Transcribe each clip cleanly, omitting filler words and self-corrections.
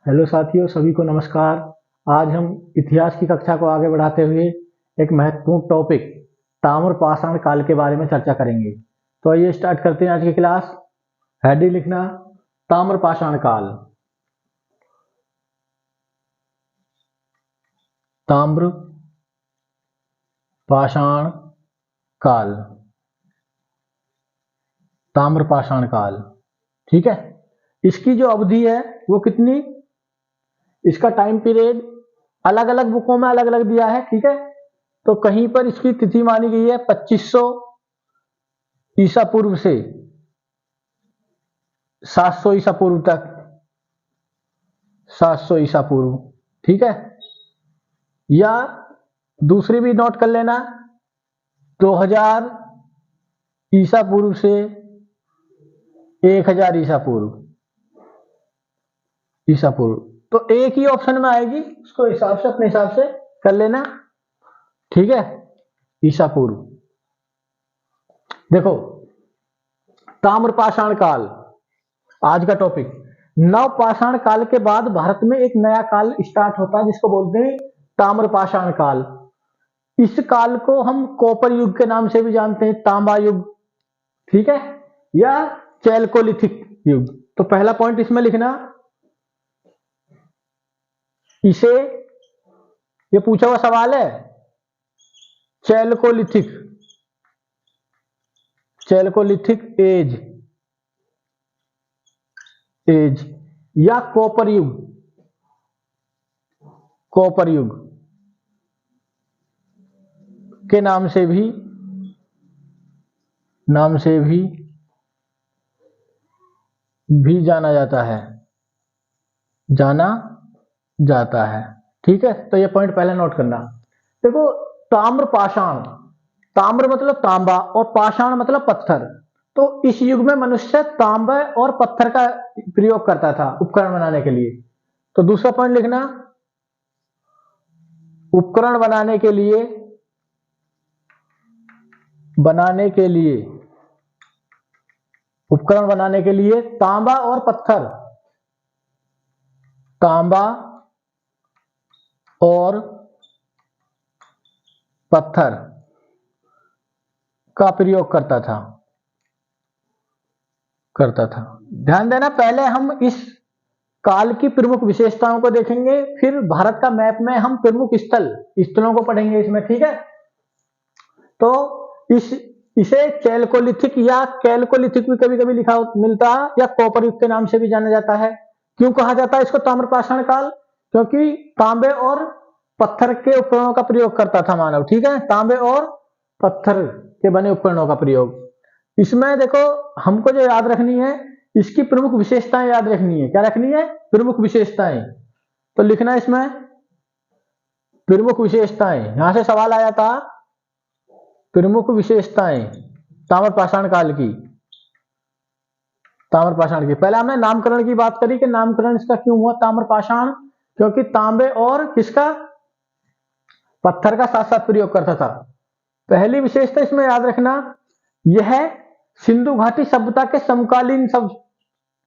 Hello साथियों, सभी को नमस्कार। आज हम इतिहास की कक्षा को आगे बढ़ाते हुए एक महत्वपूर्ण टॉपिक ताम्रपाषाण काल के बारे में चर्चा करेंगे। तो आइए स्टार्ट करते हैं आज की क्लास। हेडिंग लिखना, ताम्रपाषाण काल। ताम्रपाषाण काल। ताम्रपाषाण काल, ठीक है। इसकी जो अवधि है वो कितनी, इसका टाइम पीरियड अलग अलग बुकों में अलग अलग दिया है, ठीक है। तो कहीं पर इसकी तिथि मानी गई है 2500 ईसा पूर्व से 700 ईसा पूर्व तक। 700 ईसा पूर्व, ठीक है। या दूसरी भी नोट कर लेना, 2000 ईसा पूर्व से 1000 ईसा पूर्व। ईसा पूर्व तो एक ही ऑप्शन में आएगी, उसको हिसाब से अपने हिसाब से कर लेना, ठीक है। ईसा पूर्व। देखो, ताम्रपाषाण काल आज का टॉपिक। नवपाषाण काल के बाद भारत में एक नया काल स्टार्ट होता है जिसको बोलते हैं ताम्रपाषाण काल। इस काल को हम कॉपर युग के नाम से भी जानते हैं, तांबा युग, ठीक है, या चैल्कोलिथिक युग। तो पहला पॉइंट इसमें लिखना, इसे, ये पूछा हुआ सवाल है, चैल्कोलिथिक, चैल्कोलिथिक एज, एज या कॉपर युग, कॉपर युग के नाम से भी जाना जाता है, जाना जाता है, ठीक है। तो ये पॉइंट पहले नोट करना। देखो, ताम्रपाषाण, ताम्र मतलब तांबा और पाषाण मतलब पत्थर। तो इस युग में मनुष्य तांबे और पत्थर का प्रयोग करता था उपकरण बनाने के लिए। तो दूसरा पॉइंट लिखना, उपकरण बनाने के लिए, उपकरण बनाने के लिए तांबा और पत्थर, तांबा और पत्थर का प्रयोग करता था। ध्यान देना, पहले हम इस काल की प्रमुख विशेषताओं को देखेंगे, फिर भारत का मैप में हम प्रमुख स्थलों को पढ़ेंगे इसमें, ठीक है। तो इसे चैल्कोलिथिक या कैल्कोलिथिक भी कभी कभी लिखा मिलता है, या कॉपर युग के नाम से भी जाना जाता है। क्यों कहा जाता है इसको ताम्रपाषाण काल? क्योंकि तांबे और पत्थर के उपकरणों का प्रयोग करता था मानव, ठीक है। तांबे और पत्थर के बने उपकरणों का प्रयोग। इसमें देखो, हमको जो याद रखनी है, इसकी प्रमुख विशेषताएं याद रखनी है। क्या रखनी है? प्रमुख विशेषताएं। तो लिखना इसमें प्रमुख विशेषताएं, यहां से सवाल आया था, प्रमुख विशेषताएं ताम्रपाषाण काल की। ताम्रपाषाण की पहले हमने नामकरण की बात करी कि नामकरण इसका क्यों हुआ ताम्रपाषाण, क्योंकि तांबे और किसका, पत्थर का साथ साथ प्रयोग करता था। पहली विशेषता इसमें याद रखना, यह सिंधु घाटी सभ्यता के समकालीन, सब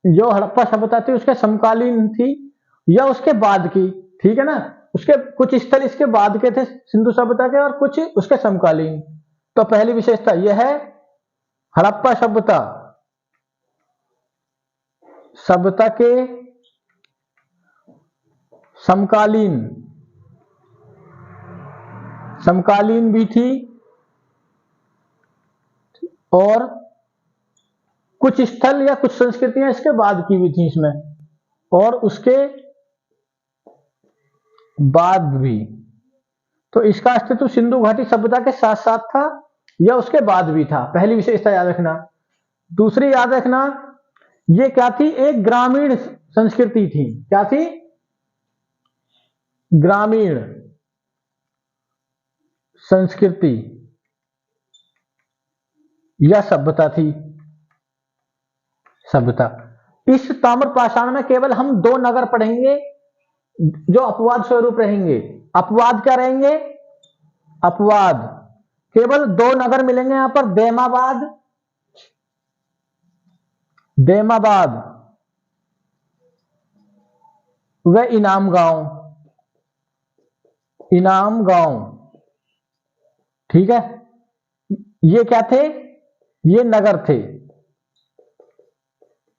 जो हड़प्पा सभ्यता थी उसके समकालीन थी या उसके बाद की, ठीक है ना। उसके कुछ स्थल इसके बाद के थे सिंधु सभ्यता के, और कुछ उसके समकालीन। तो पहली विशेषता यह है, हड़प्पा सभ्यता, सभ्यता के समकालीन, समकालीन भी थी और कुछ स्थल या कुछ संस्कृतियां इसके बाद की भी थी इसमें, और उसके बाद भी। तो इसका अस्तित्व सिंधु घाटी सभ्यता के साथ साथ था या उसके बाद भी था, पहली विशेषता याद रखना। दूसरी याद रखना, ये क्या थी, एक ग्रामीण संस्कृति थी। क्या थी? ग्रामीण संस्कृति या सभ्यता थी, सभ्यता। इस ताम्रपाषाण में केवल हम दो नगर पढ़ेंगे जो अपवाद स्वरूप रहेंगे। अपवाद क्या रहेंगे? अपवाद केवल दो नगर मिलेंगे यहां पर, देमाबाद, देमाबाद व इनाम गांव, इनाम गांव, ठीक है। ये क्या थे? ये नगर थे।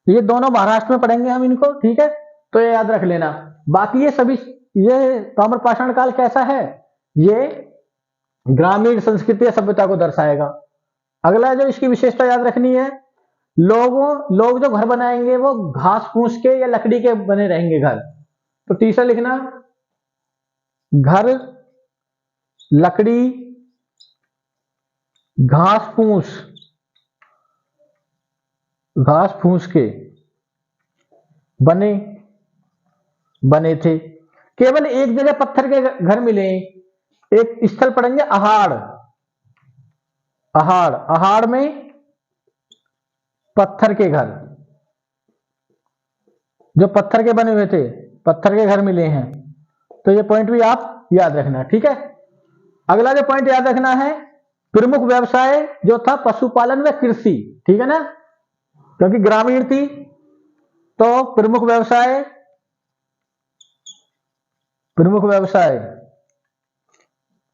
ये दोनों महाराष्ट्र में पढ़ेंगे हम इनको, ठीक है, तो ये याद रख लेना। बाकी ये सभी, ये ताम्रपाषाण काल कैसा है? ये ग्रामीण संस्कृति या सभ्यता को दर्शाएगा। अगला जो इसकी विशेषता याद रखनी है, लोग जो घर बनाएंगे वो घास फूस के या लकड़ी के बने रहेंगे घर। तो तीसरा लिखना, घर लकड़ी घास फूस के बने थे। केवल एक जगह पत्थर के घर मिले। एक स्थल पढ़ेंगे अहाड़ में पत्थर के घर, जो पत्थर के बने हुए थे, पत्थर के घर मिले हैं। तो ये पॉइंट भी आप याद रखना, ठीक है। अगला जो पॉइंट याद रखना है, प्रमुख व्यवसाय जो था पशुपालन व कृषि, ठीक है ना, क्योंकि ग्रामीण थी तो प्रमुख व्यवसाय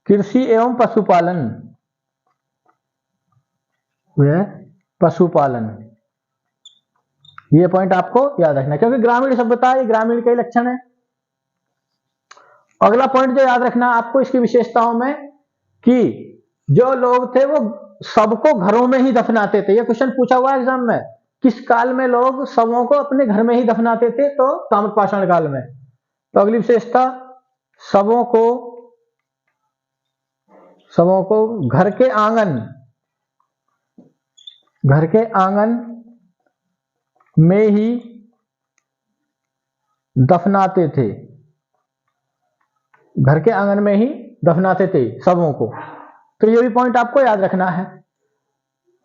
कृषि एवं पशुपालन, ये पॉइंट आपको याद रखना है, क्योंकि ग्रामीण सभ्यता ये ग्रामीण के लक्षण है। अगला पॉइंट जो याद रखना आपको इसकी विशेषताओं में, कि जो लोग थे वो सबको घरों में ही दफनाते थे। ये क्वेश्चन पूछा हुआ है एग्जाम में, किस काल में लोग शवों को अपने घर में ही दफनाते थे? तो ताम्रपाषाण काल में। तो अगली विशेषता, शवों को घर के आंगन में ही दफनाते थे। घर के आंगन में ही दफनाते थे शवों को। तो ये भी पॉइंट आपको याद रखना है।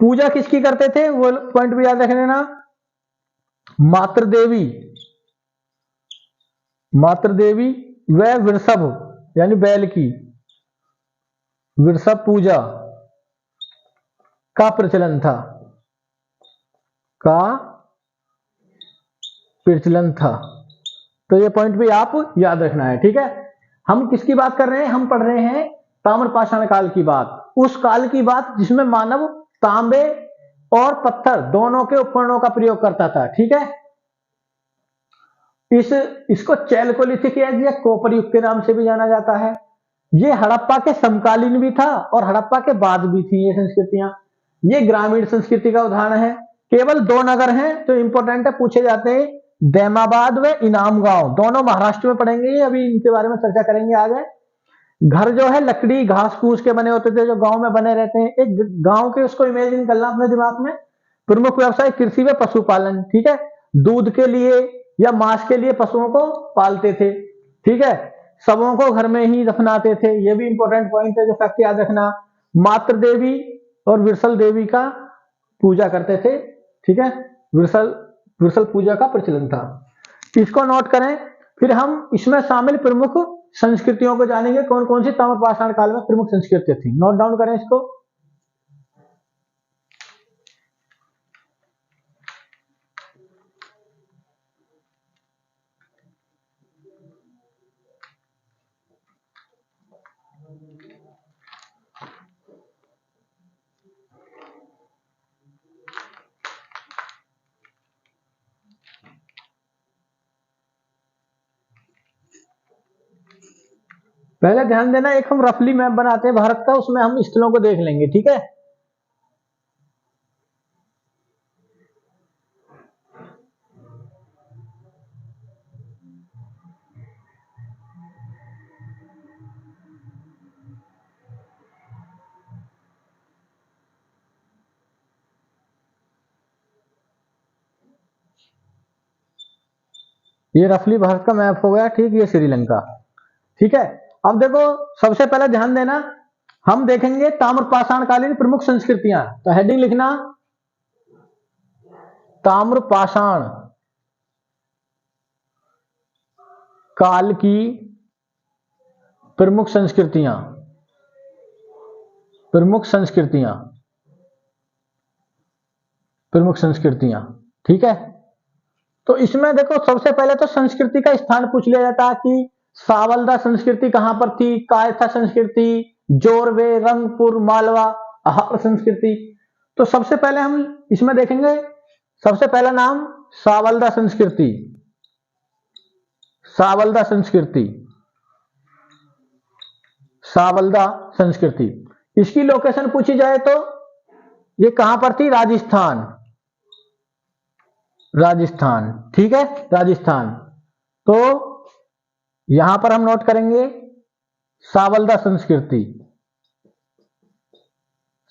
पूजा किसकी करते थे वो पॉइंट भी याद रख लेना। मातृदेवी व वृषभ यानी बैल की वृषभ पूजा का प्रचलन था। तो ये पॉइंट भी आप याद रखना है, ठीक है। हम किसकी बात कर रहे हैं? हम पढ़ रहे हैं ताम्रपाषाण काल की बात, उस काल की बात जिसमें मानव तांबे और पत्थर दोनों के उपकरणों का प्रयोग करता था, ठीक है। इसको चैल्कोलिथिक एज या कोपर युग के नाम से भी जाना जाता है। ये हड़प्पा के समकालीन भी था और हड़प्पा के बाद भी थी ये संस्कृतियां। ये ग्रामीण संस्कृति का उदाहरण है। केवल 2 नगर हैं तो इंपॉर्टेंट है, पूछे जाते हैं, दैमाबाद व इनाम गांव, दोनों महाराष्ट्र में पढ़ेंगे। अभी इनके बारे में चर्चा करेंगे आगे। घर जो है लकड़ी घास फूस के बने होते थे, जो गांव में बने रहते हैं। एक गांव के उसको इमेजिन करना अपने दिमाग में। प्रमुख व्यवसाय कृषि व पशुपालन, ठीक है, दूध के लिए या मांस के लिए पशुओं को पालते थे, ठीक है। शवों को घर में ही दफनाते थे, ये भी इंपॉर्टेंट पॉइंट है जो फैक्ट याद रखना। मातृ देवी और विरसल देवी का पूजा करते थे, ठीक है, विरसल पूजा का प्रचलन था। इसको नोट करें। फिर हम इसमें शामिल प्रमुख संस्कृतियों को जानेंगे, कौन कौन सी ताम्रपाषाण काल में प्रमुख संस्कृतियां थी। नोट डाउन करें इसको। पहले ध्यान देना, एक हम रफली मैप बनाते हैं भारत का, उसमें हम स्थलों को देख लेंगे, ठीक है। ये रफली भारत का मैप हो गया, ठीक। ये श्रीलंका, ठीक है। अब देखो, सबसे पहले ध्यान देना, हम देखेंगे ताम्रपाषाण कालीन प्रमुख संस्कृतियां। तो हेडिंग लिखना, ताम्रपाषाण काल की प्रमुख संस्कृतियां, ठीक है। तो इसमें देखो सबसे पहले तो संस्कृति का स्थान पूछ लिया जाता है कि सावलदा संस्कृति कहां पर थी, कायथा संस्कृति, जोरवे, रंगपुर, मालवा, अहार संस्कृति। तो सबसे पहले हम इसमें देखेंगे, सबसे पहला नाम सावलदा संस्कृति। सावलदा संस्कृति, सावलदा संस्कृति। इसकी लोकेशन पूछी जाए तो ये कहां पर थी, राजस्थान। राजस्थान, ठीक है, राजस्थान। तो यहां पर हम नोट करेंगे सावलदा संस्कृति,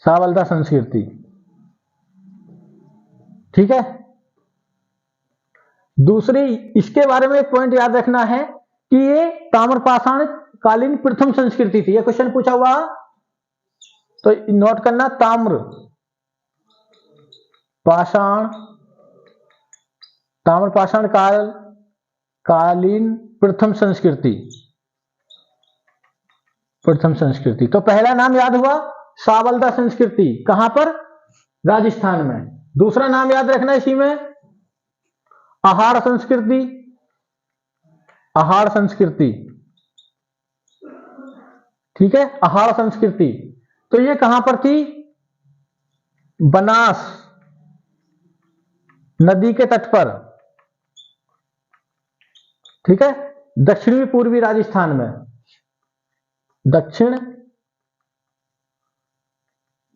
सावलदा संस्कृति, ठीक है। दूसरी इसके बारे में एक पॉइंट याद रखना है कि ये ताम्रपाषाण कालीन प्रथम संस्कृति थी। ये क्वेश्चन पूछा हुआ तो नोट करना, ताम्र पाषाण, ताम्रपाषाण कालीन प्रथम संस्कृति, प्रथम संस्कृति। तो पहला नाम याद हुआ सावलदा संस्कृति, कहां पर, राजस्थान में। दूसरा नाम याद रखना इसी में, अहार संस्कृति, अहार संस्कृति, ठीक है, अहार संस्कृति। तो ये कहां पर थी, बनास नदी के तट पर, ठीक है, दक्षिणी पूर्वी राजस्थान में, दक्षिण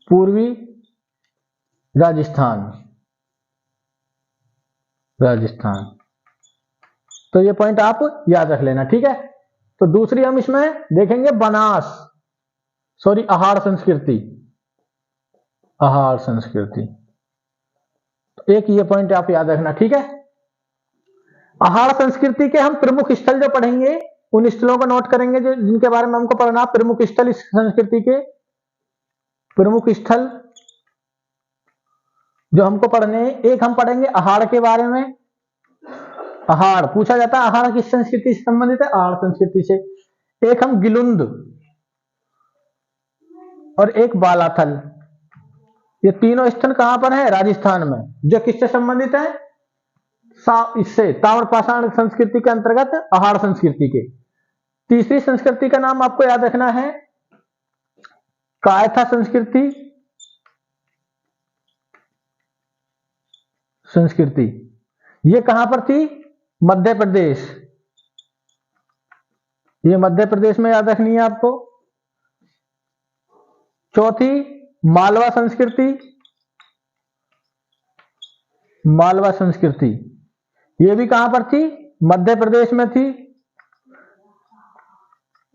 पूर्वी राजस्थान, राजस्थान। तो ये पॉइंट आप याद रख लेना, ठीक है। तो दूसरी हम इसमें देखेंगे बनास, सॉरी, अहार संस्कृति, अहार संस्कृति। तो एक ये पॉइंट आप याद रखना, ठीक है। अहार संस्कृति के हम प्रमुख स्थल जो पढ़ेंगे उन स्थलों को नोट करेंगे जो जिनके बारे में हमको पढ़ना। प्रमुख स्थल इस संस्कृति के, प्रमुख स्थल जो हमको पढ़ने, एक हम पढ़ेंगे अहार के बारे में। अहार पूछा जाता है, अहार किस संस्कृति से संबंधित है, अहार संस्कृति से। एक हम गिलुंद और एक बालाथल, ये तीनों स्थल कहां पर है, राजस्थान में, जो किससे संबंधित है, इससे ताम्रपाषाण संस्कृति के अंतर्गत अहार संस्कृति के। तीसरी संस्कृति का नाम आपको याद रखना है कायथा संस्कृति, संस्कृति। ये कहां पर थी, मध्य प्रदेश, ये मध्य प्रदेश में याद रखनी है आपको। चौथी मालवा संस्कृति, मालवा संस्कृति, ये भी कहां पर थी, मध्य प्रदेश में थी,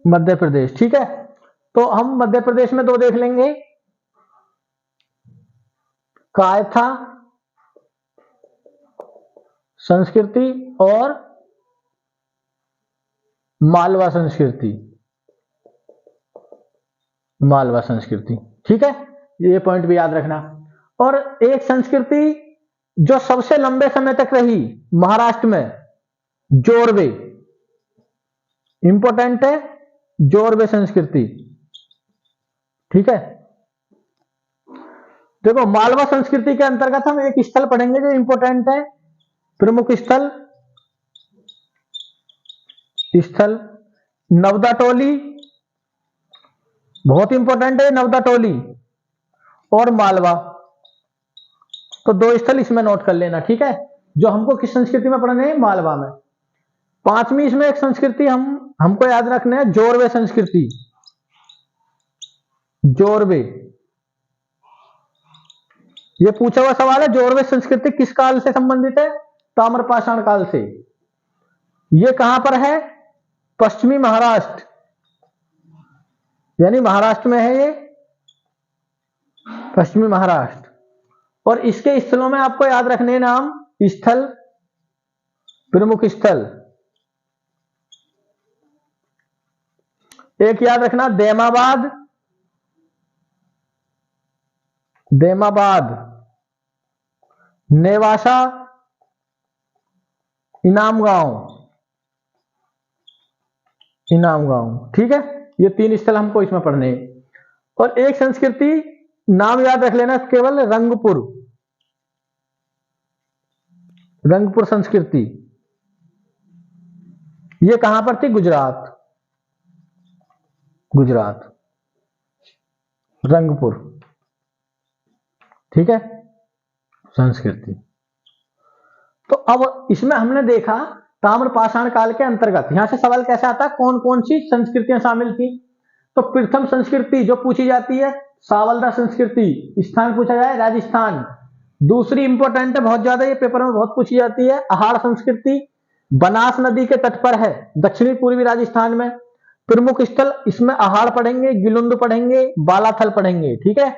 मध्य प्रदेश, ठीक है। तो हम मध्य प्रदेश में दो देख लेंगे, कायथा संस्कृति और मालवा संस्कृति, मालवा संस्कृति, ठीक है। ये पॉइंट भी याद रखना। और एक संस्कृति जो सबसे लंबे समय तक रही महाराष्ट्र में, जोरवे, इंपॉर्टेंट है, जोरवे संस्कृति, ठीक है। देखो मालवा संस्कृति के अंतर्गत हम एक स्थल पढ़ेंगे जो इंपॉर्टेंट है, प्रमुख स्थल, स्थल नवदा टोली, बहुत इंपॉर्टेंट है नवदा टोली, और मालवा। तो दो स्थल इसमें नोट कर लेना, ठीक है, जो हमको किस संस्कृति में पढ़ने हैं, मालवा में। पांचवी इसमें एक संस्कृति हमको याद रखना है, जोरवे संस्कृति, जोरवे। ये पूछा हुआ सवाल है, जोरवे संस्कृति किस काल से संबंधित है, ताम्रपाषाण काल से। ये कहां पर है, पश्चिमी महाराष्ट्र, यानी महाराष्ट्र में है ये, पश्चिमी महाराष्ट्र। और इसके स्थलों में आपको याद रखने नाम, स्थल, प्रमुख स्थल। एक याद रखना देमाबाद, देमाबाद, नेवासा, इनामगांव, इनामगांव, ठीक है। ये तीन स्थल हमको इसमें पढ़ने हैं। और एक संस्कृति नाम याद रख लेना केवल, रंगपुर, रंगपुर संस्कृति, ये कहां पर थी? गुजरात, गुजरात, रंगपुर, ठीक है, संस्कृति। तो अब इसमें हमने देखा ताम्रपाषाण काल के अंतर्गत, यहां से सवाल कैसे आता है, कौन कौन सी संस्कृतियां शामिल थी। तो प्रथम संस्कृति जो पूछी जाती है सावलदा संस्कृति, स्थान पूछा जाए राजस्थान। दूसरी इंपॉर्टेंट है बहुत ज्यादा, ये पेपर में बहुत पूछी जाती है, अहाड़ संस्कृति, बनास नदी के तट पर है, दक्षिणी पूर्वी राजस्थान में। प्रमुख स्थल इसमें अहाड़ पढ़ेंगे, गिलुंद पढ़ेंगे, बालाथल पढ़ेंगे, ठीक है।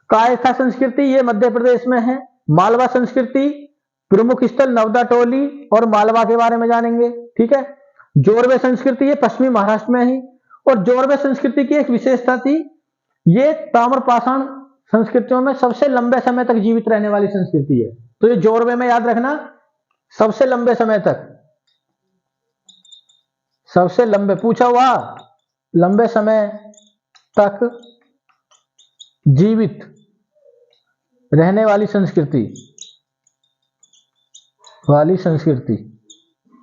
कायस्था संस्कृति ये मध्य प्रदेश में है। मालवा संस्कृति, प्रमुख स्थल नवदा टोली और मालवा के बारे में जानेंगे, ठीक है। जोरवे संस्कृति ये पश्चिमी महाराष्ट्र में है। और जोरवे संस्कृति की एक विशेषता थी, ये ताम्रपाषाण संस्कृतियों में सबसे लंबे समय तक जीवित रहने वाली संस्कृति है। तो ये जोरवे में याद रखना, सबसे लंबे समय तक, सबसे लंबे पूछा हुआ, लंबे समय तक जीवित रहने वाली संस्कृति,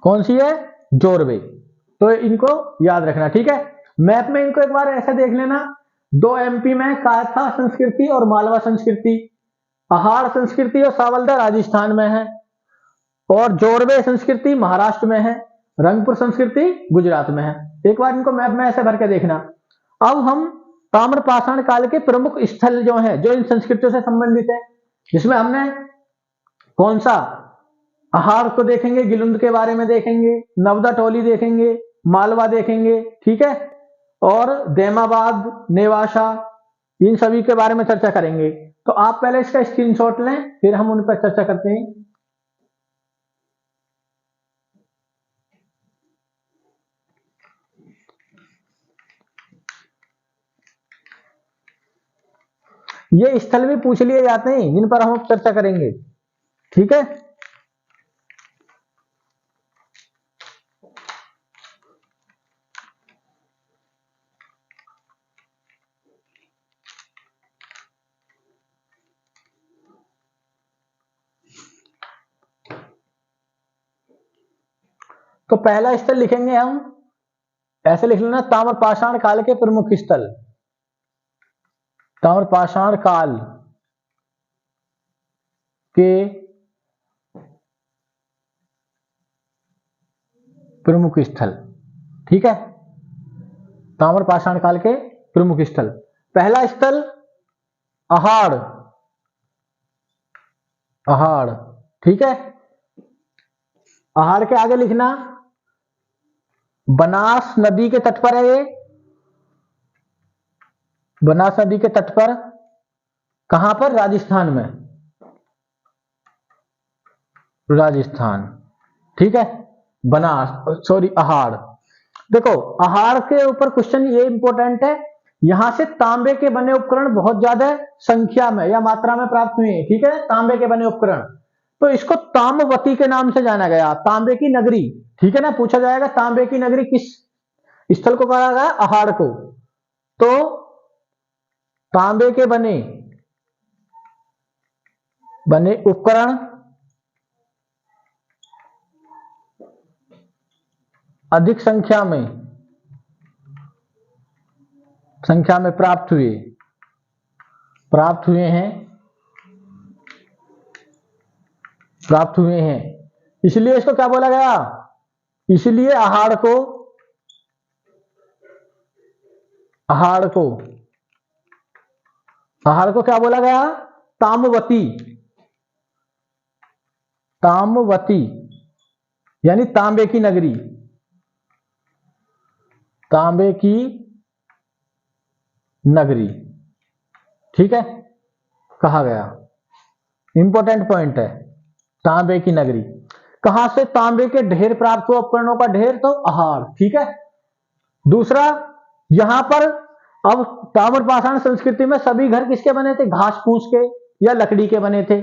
कौन सी है? जोरवे। तो इनको याद रखना, ठीक है। मैप में इनको एक बार ऐसे देख लेना, 2 एमपी में कायस्था संस्कृति और मालवा संस्कृति, अहाड़ संस्कृति और सावलदा राजस्थान में है, और जोरवे संस्कृति महाराष्ट्र में है, रंगपुर संस्कृति गुजरात में है। एक बार इनको मैप में ऐसे भर के देखना। अब हम ताम्रपाषाण काल के प्रमुख स्थल जो हैं, जो इन संस्कृतियों से संबंधित है, जिसमें हमने कौन सा, अहाड़ को देखेंगे, गिलुंद के बारे में देखेंगे, नवदा टोली देखेंगे, मालवा देखेंगे, ठीक है, और देमाबाद, नेवासा, इन सभी के बारे में चर्चा करेंगे। तो आप पहले इसका स्क्रीनशॉट लें, फिर हम उन पर चर्चा करते हैं। ये स्थल भी पूछ लिए जाते हैं जिन पर हम चर्चा करेंगे, ठीक है। तो पहला स्थल लिखेंगे हम, ऐसे लिख लेना, ताम्रपाषाण काल के प्रमुख स्थल, ताम्रपाषाण काल के प्रमुख स्थल, ठीक है, ताम्रपाषाण काल के प्रमुख स्थल। पहला स्थल अहाड़, अहाड़, ठीक है। अहाड़ के आगे लिखना बनास नदी के तट पर है, ये बनास नदी के तट पर, कहां पर? राजस्थान में, राजस्थान, ठीक है। बनास, सॉरी, अहाड़। देखो अहाड़ के ऊपर क्वेश्चन ये इंपॉर्टेंट है, यहां से तांबे के बने उपकरण बहुत ज्यादा संख्या में या मात्रा में प्राप्त हुए हैं, ठीक है, तांबे के बने उपकरण। तो इसको ताम्रवती के नाम से जाना गया, तांबे की नगरी, ठीक है ना। पूछा जाएगा तांबे की नगरी किस स्थल को कहा गया? अहाड़ को। तो तांबे के बने उपकरण अधिक संख्या में प्राप्त हुए हैं, इसलिए इसको क्या बोला गया? इसलिए अहाड़ को क्या बोला गया? ताम्रवती, यानी तांबे की नगरी, तांबे की नगरी, ठीक है, कहा गया। इंपॉर्टेंट पॉइंट है, तांबे की नगरी। कहां से तांबे के ढेर प्राप्त हुआ, उपकरणों का ढेर? तो अहाड़, ठीक है। दूसरा, यहां पर अब ताम्रपाषाण संस्कृति में सभी घर किसके बने थे? घास फूस के या लकड़ी के बने थे।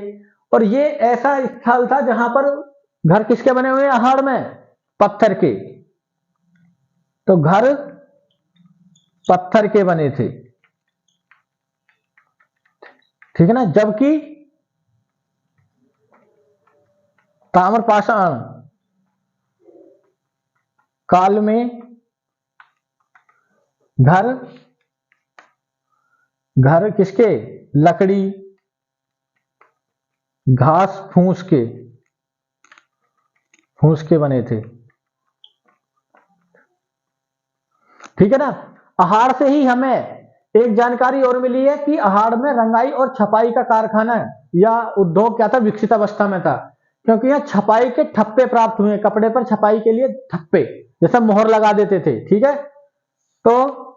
और ये ऐसा स्थल था जहां पर घर किसके बने हुए? अहाड़ में पत्थर के। तो घर पत्थर के बने थे, ठीक है ना। जबकि ताम्रपाषाण काल में घर किसके? लकड़ी घास फूस के बने थे। ठीक है ना। आहार से ही हमें एक जानकारी और मिली है कि आहार में रंगाई और छपाई का कारखाना या उद्योग क्या था? विकसित अवस्था में था, क्योंकि यहां छपाई के ठप्पे प्राप्त हुए। कपड़े पर छपाई के लिए ठप्पे, जैसे मोहर लगा देते थे। ठीक है, तो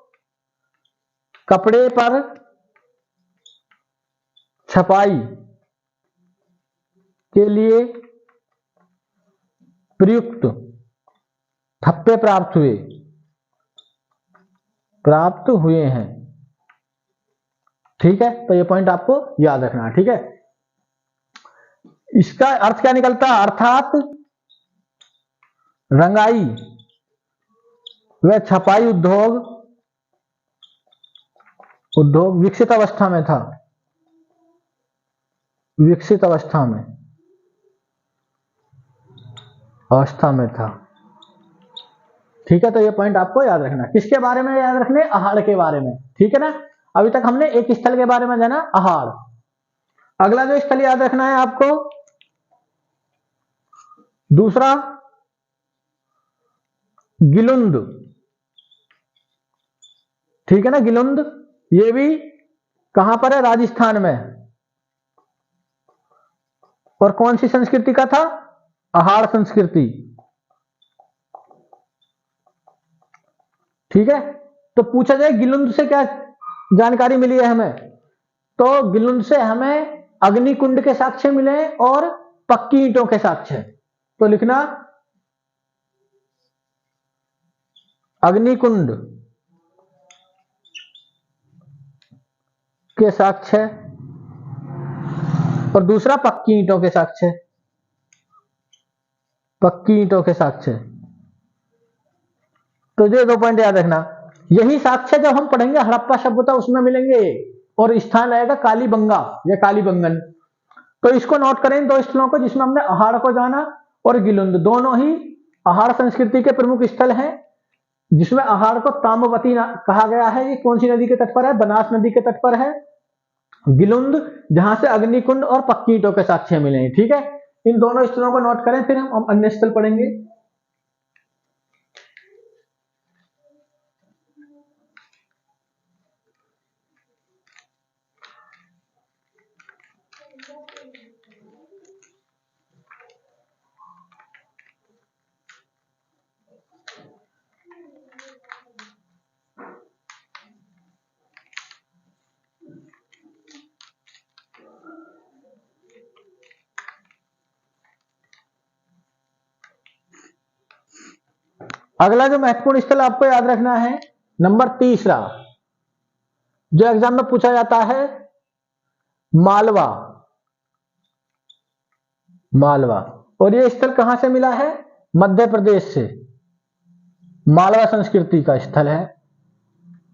कपड़े पर छपाई के लिए प्रयुक्त ठप्पे प्राप्त हुए हैं। ठीक है, तो ये पॉइंट आपको याद रखना है। ठीक है, इसका अर्थ क्या निकलता है? अर्थात रंगाई व छपाई उद्योग विकसित अवस्था में था। विकसित अवस्था में था। ठीक है, तो ये पॉइंट आपको याद रखना। किसके बारे में याद रखने? आहार के बारे में। ठीक है ना। अभी तक हमने एक स्थल के बारे में जाना, आहार। अगला जो स्थल याद रखना है आपको, दूसरा गिलुंद। ठीक है ना, गिलुंद ये भी कहां पर है? राजस्थान में। और कौन सी संस्कृति का था? आहार संस्कृति। ठीक है, तो पूछा जाए गिलुंद से क्या जानकारी मिली है हमें? तो गिलुंद से हमें अग्निकुंड के साक्ष्य मिले और पक्की ईंटों के साक्ष्य। तो लिखना अग्निकुंड के साक्ष्य और दूसरा पक्की ईंटों के साक्ष्य। पक्की ईंटों के साक्ष्य। तो ये 2 पॉइंट याद रखना। यही साक्ष्य जब हम पढ़ेंगे हड़प्पा सभ्यता उसमें मिलेंगे, और स्थान रहेगा कालीबंगा या कालीबंगन। तो इसको नोट करें, 2 स्थलों को जिसमें हमने आहार को जाना और गिलुंद, दोनों ही आहार संस्कृति के प्रमुख स्थल हैं। जिसमें आहार को ताम्रवती कहा गया है। ये कौन सी नदी के तट पर है? बनास नदी के तट पर है। गिलुंद जहां से अग्निकुंड और पक्की ईंटों के साक्ष्य मिले हैं। ठीक है, इन दोनों स्थलों को नोट करें, फिर हम अन्य स्थल पढ़ेंगे। अगला जो महत्वपूर्ण स्थल आपको याद रखना है, नंबर 3, जो एग्जाम में पूछा जाता है, मालवा। मालवा, और ये स्थल कहां से मिला है? मध्य प्रदेश से। मालवा संस्कृति का स्थल है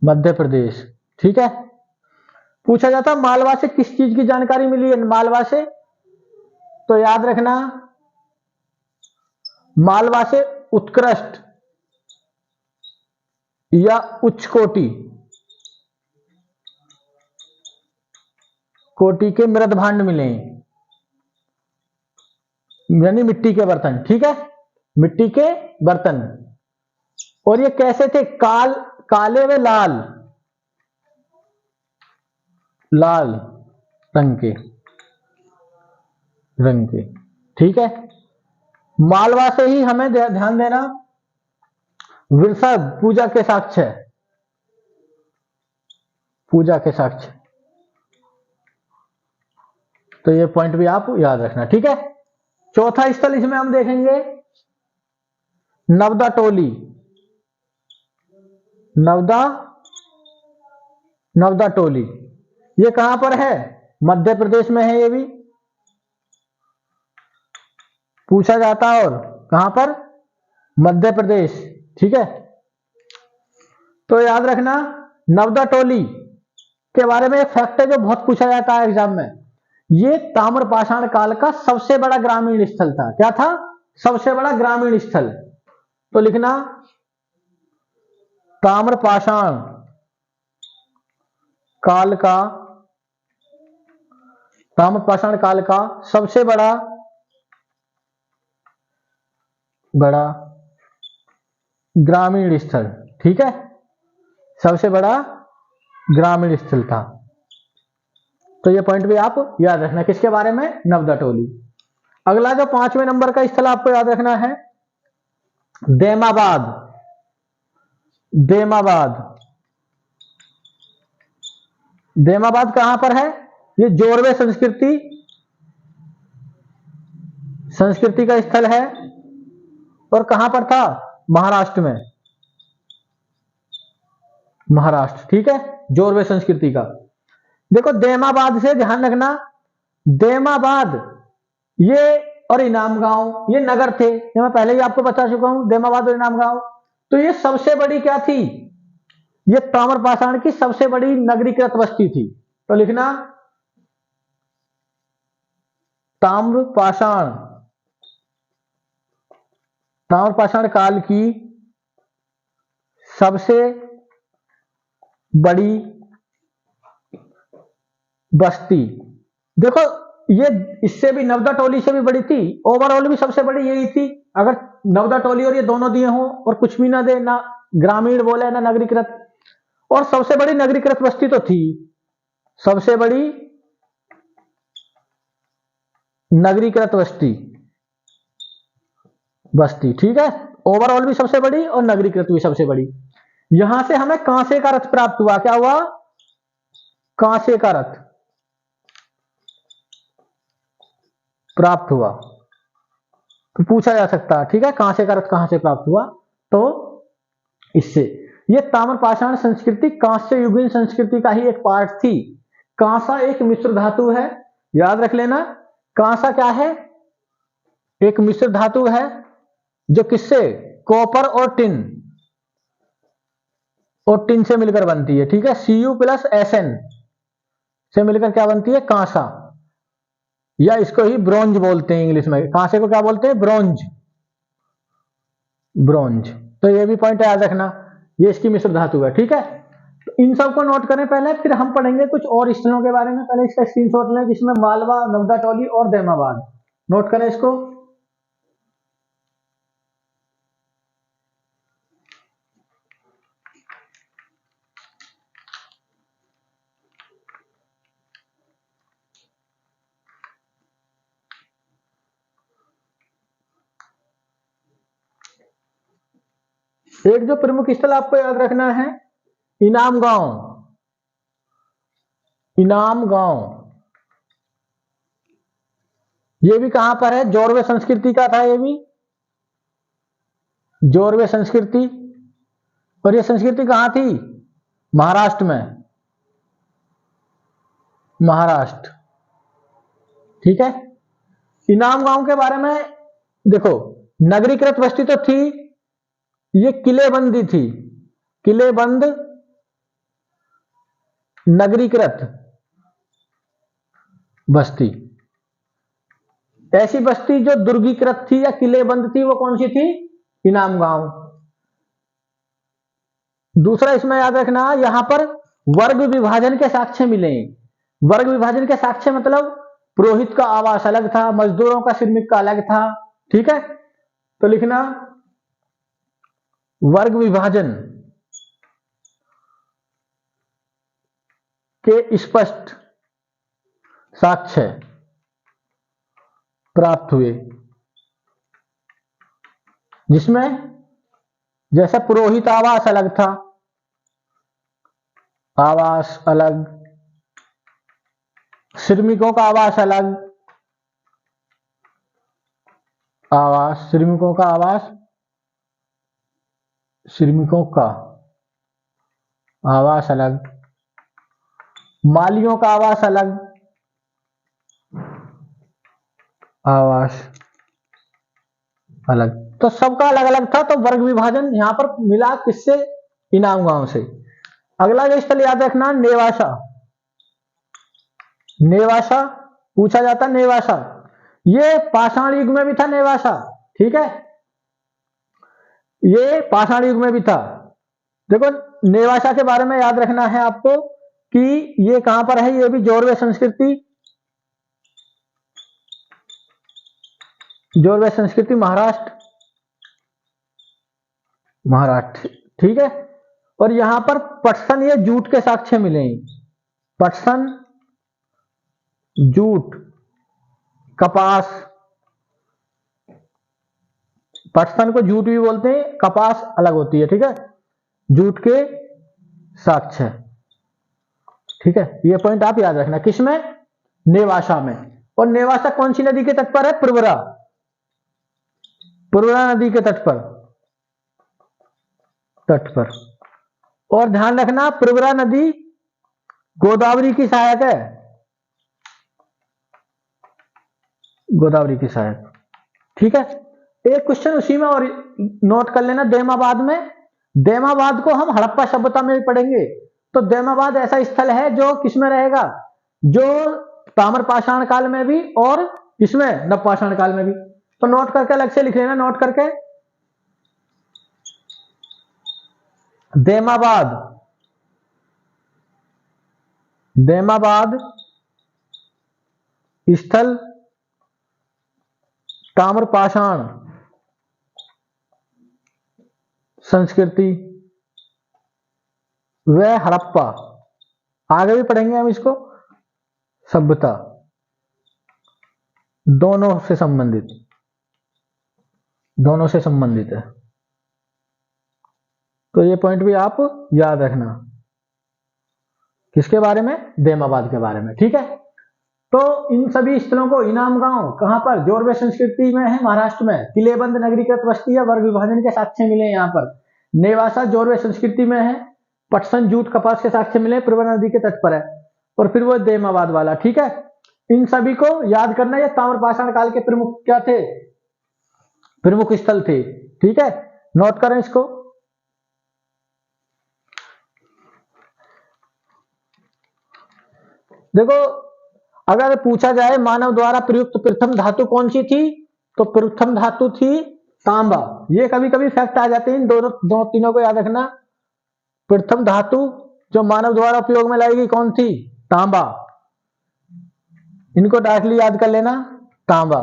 मध्य प्रदेश। ठीक है, पूछा जाता मालवा से किस चीज की जानकारी मिली है? मालवा से, तो याद रखना मालवा से उत्कृष्ट या उच्च कोटि के मृद भांड मिले, यानी मिट्टी के बर्तन। ठीक है, मिट्टी के बर्तन। और ये कैसे थे? काले व लाल रंग के। ठीक है, मालवा से ही हमें ध्यान देना वृषभ पूजा के साक्ष्य। तो ये पॉइंट भी आप याद रखना। ठीक है, चौथा स्थल इसमें हम देखेंगे नवदा टोली। नवदा टोली ये कहां पर है? मध्य प्रदेश में है। ये भी पूछा जाता, और कहां पर? मध्य प्रदेश। ठीक है, तो याद रखना नवदा टोली के बारे में एक फैक्ट है जो बहुत पूछा जाता है एग्जाम में। ये ताम्रपाषाण काल का सबसे बड़ा ग्रामीण स्थल था। क्या था? सबसे बड़ा ग्रामीण स्थल। तो लिखना ताम्रपाषाण काल का, ताम्रपाषाण काल का सबसे बड़ा ग्रामीण स्थल। ठीक है, सबसे बड़ा ग्रामीण स्थल था। तो ये पॉइंट भी आप याद रखना। किसके बारे में? नवदा टोली। अगला जो 5वें नंबर का स्थल आपको याद रखना है, देमाबाद। देमाबाद कहां पर है? ये जोरवे संस्कृति का स्थल है। और कहां पर था? महाराष्ट्र में। महाराष्ट्र। ठीक है, जोरवे संस्कृति का। देखो देमाबाद से ध्यान रखना, देमाबाद ये और इनाम गांव ये नगर थे। ये मैं पहले ही आपको बता चुका हूं, देमाबाद और इनाम गांव। तो ये सबसे बड़ी क्या थी? ये ताम्रपाषाण की सबसे बड़ी नगरीकृत बस्ती थी। तो लिखना ताम्रपाषाण काल की सबसे बड़ी बस्ती। देखो ये इससे भी, नवदा टोली से भी बड़ी थी। ओवरऑल भी सबसे बड़ी यही थी। अगर नवदा टोली और ये दोनों दिए हों और कुछ भी ना दे, ना ग्रामीण बोले ना नगरीकृत, और सबसे बड़ी नगरीकृत बस्ती तो थी, सबसे बड़ी नगरीकृत बस्ती। ठीक है, ओवरऑल भी सबसे बड़ी और नगरीकृत भी सबसे बड़ी। यहां से हमें कांसे का रथ प्राप्त हुआ। क्या हुआ? कांसे का रथ प्राप्त हुआ। तो पूछा जा सकता है, ठीक है, कांसे का रथ कहां से प्राप्त हुआ? तो इससे। ये ताम्रपाषाण संस्कृति कांस्य युगीन संस्कृति का ही एक पार्ट थी। कांसा एक मिश्र धातु है, याद रख लेना। कांसा क्या है? एक मिश्र धातु है जो किससे? कॉपर और टिन से मिलकर बनती है। ठीक है, Cu प्लस Sn से मिलकर क्या बनती है? कांसा, या इसको ही ब्रोंज बोलते हैं इंग्लिश में। कांसे को क्या बोलते हैं? ब्रोंज। तो ये भी पॉइंट याद रखना, ये इसकी मिश्र धातु है। ठीक है, तो इन सबको नोट करें पहले, फिर हम पढ़ेंगे कुछ और स्थलों के बारे में। पहले इसका स्क्रीनशॉट लें, जिसमें मालवा, नवदा टोली और देमाबाद। नोट करें इसको। एक जो प्रमुख स्थल आपको याद रखना है, इनाम गांव। ये भी कहां पर है? जोरवे संस्कृति का था ये भी, जोरवे संस्कृति। और ये संस्कृति कहां थी? महाराष्ट्र में। महाराष्ट्र। ठीक है, इनाम गांव के बारे में देखो, नगरीकृत बस्ती तो थी, ये किलेबंदी थी। किलेबंद नगरीकृत बस्ती। ऐसी बस्ती जो दुर्गीकृत थी या किलेबंद थी, वो कौन सी थी? इनाम गांव। दूसरा इसमें याद रखना, यहां पर वर्ग विभाजन के साक्ष्य मिले। वर्ग विभाजन के साक्ष्य मतलब पुरोहित का आवास अलग था, मजदूरों का श्रमिक का अलग था। ठीक है, तो लिखना वर्ग विभाजन के स्पष्ट साक्ष्य प्राप्त हुए, जिसमें जैसे पुरोहित आवास अलग था, आवास अलग, श्रमिकों का आवास अलग, आवास श्रमिकों का आवास, श्रमिकों का आवास अलग, मालियों का आवास अलग, आवास अलग। तो सबका अलग अलग था। तो वर्ग विभाजन यहां पर मिला किससे? इनाम गांव से। अगला जो स्थल याद रखना, नेवासा। नेवासा पूछा जाता नेवासा। ये पाषाण युग में भी था नेवासा, ठीक है, ये पाषाण युग में भी था। देखो नेवासा के बारे में याद रखना है आपको कि ये कहां पर है, ये भी जोरवे संस्कृति, जोरवे संस्कृति महाराष्ट्र, महाराष्ट्र, ठीक है। और यहां पर पटसन, ये जूट के साक्ष्य मिले, पटसन, जूट, कपास, पटसन को जूट भी बोलते हैं, कपास अलग होती है, ठीक है, जूट के साक्ष्य, ठीक है। ये पॉइंट आप याद रखना किसमें, नेवासा में। और नेवासा कौन सी नदी के तट पर है, प्रवरा, प्रवरा नदी के तट पर, तट पर। और ध्यान रखना प्रवरा नदी गोदावरी की सहायक है, गोदावरी की सहायक, ठीक है। एक क्वेश्चन उसी में और नोट कर लेना, देमाबाद में, देमाबाद को हम हड़प्पा सभ्यता में भी पढ़ेंगे। तो देमाबाद ऐसा स्थल है जो किसमें रहेगा, जो ताम्रपाषाण काल में भी और इसमें नवपाषाण काल में भी। तो नोट करके अलग से लिख लेना, नोट करके, देमाबाद, देमाबाद स्थल ताम्रपाषाण संस्कृति व हड़प्पा, आगे भी पढ़ेंगे हम इसको, सभ्यता, दोनों से संबंधित, दोनों से संबंधित है। तो ये पॉइंट भी आप याद रखना, किसके बारे में, देमाबाद के बारे में, ठीक है। तो इन सभी स्थलों को, इनाम गांव कहां पर, जोरवे संस्कृति में है महाराष्ट्र में, किलेबंद नगरीकृत बस्ती है, वर्ग विभाजन के साक्ष्य मिले यहाँ पर। नेवासा जोरवे संस्कृति में है, पटसन जूट कपास के साक्ष्य मिले, प्रवरा नदी के तट पर है। और फिर वो देमाबाद वाला, ठीक है। इन सभी को याद करना, ये ताम्रपाषाण काल के प्रमुख क्या थे, प्रमुख स्थल थे, ठीक है, नोट करें इसको। देखो अगर पूछा जाए मानव द्वारा प्रयुक्त प्रथम धातु कौन सी थी, तो प्रथम धातु थी तांबा। ये कभी कभी फैक्ट आ जाते हैं, दोनों तीनों को याद रखना। प्रथम धातु जो मानव द्वारा उपयोग में लाई गई कौन थी, तांबा, इनको डायरेक्टली याद कर लेना, तांबा।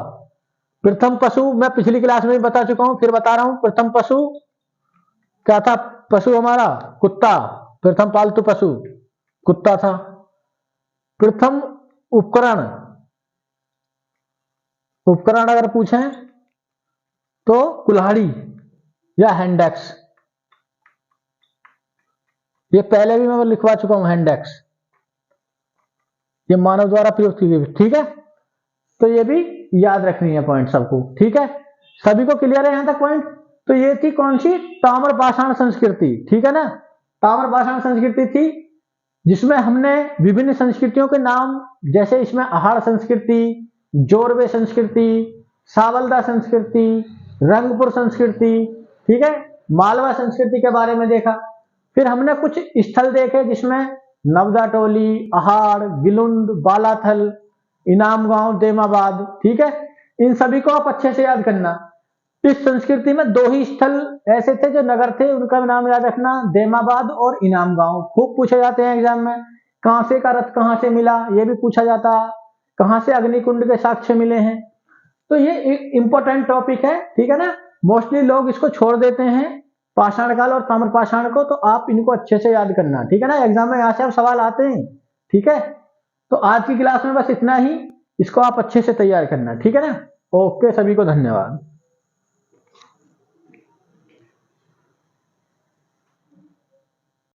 प्रथम पशु मैं पिछली क्लास में बता चुका हूं, फिर बता रहा हूं, प्रथम पशु क्या था, पशु हमारा कुत्ता, प्रथम पालतू पशु कुत्ता था। प्रथम उपकरण, उपकरण अगर पूछें तो कुल्हाड़ी या हैंडेक्स, ये पहले भी मैं लिखवा चुका हूं, हैंडेक्स, ये मानव द्वारा प्रयुक्त की गई, ठीक है। तो ये भी याद रखनी है पॉइंट सबको, ठीक है। सभी को क्लियर है यहां तक पॉइंट। तो ये थी कौन सी, ताम्रपाषाण संस्कृति, ठीक है ना, ताम्रपाषाण संस्कृति थी, जिसमें हमने विभिन्न संस्कृतियों के नाम, जैसे इसमें आहार संस्कृति, जोरवे संस्कृति, सावलदा संस्कृति, रंगपुर संस्कृति, ठीक है, मालवा संस्कृति के बारे में देखा। फिर हमने कुछ स्थल देखे जिसमें नवदा टोली, आहार, गिलुंड, बालाथल, इनाम गांव, देमाबाद, ठीक है। इन सभी को आप अच्छे से याद करना। इस संस्कृति में दो ही स्थल ऐसे थे जो नगर थे, उनका नाम याद रखना, देमाबाद और इनाम गांव। खूब पूछे जाते हैं एग्जाम में, कहां से का रथ कहां से मिला, यह भी पूछा जाता, कहां से अग्निकुंड के साक्ष्य मिले हैं। तो ये एक इंपॉर्टेंट टॉपिक है, ठीक है ना। मोस्टली लोग इसको छोड़ देते हैं, पाषाण काल और ताम्रपाषाण को, तो आप इनको अच्छे से याद करना, ठीक है ना। एग्जाम में यहाँ से अब सवाल आते हैं, ठीक है। तो आज की क्लास में बस इतना ही, इसको आप अच्छे से तैयार करना, ठीक है ना। ओके, सभी को धन्यवाद।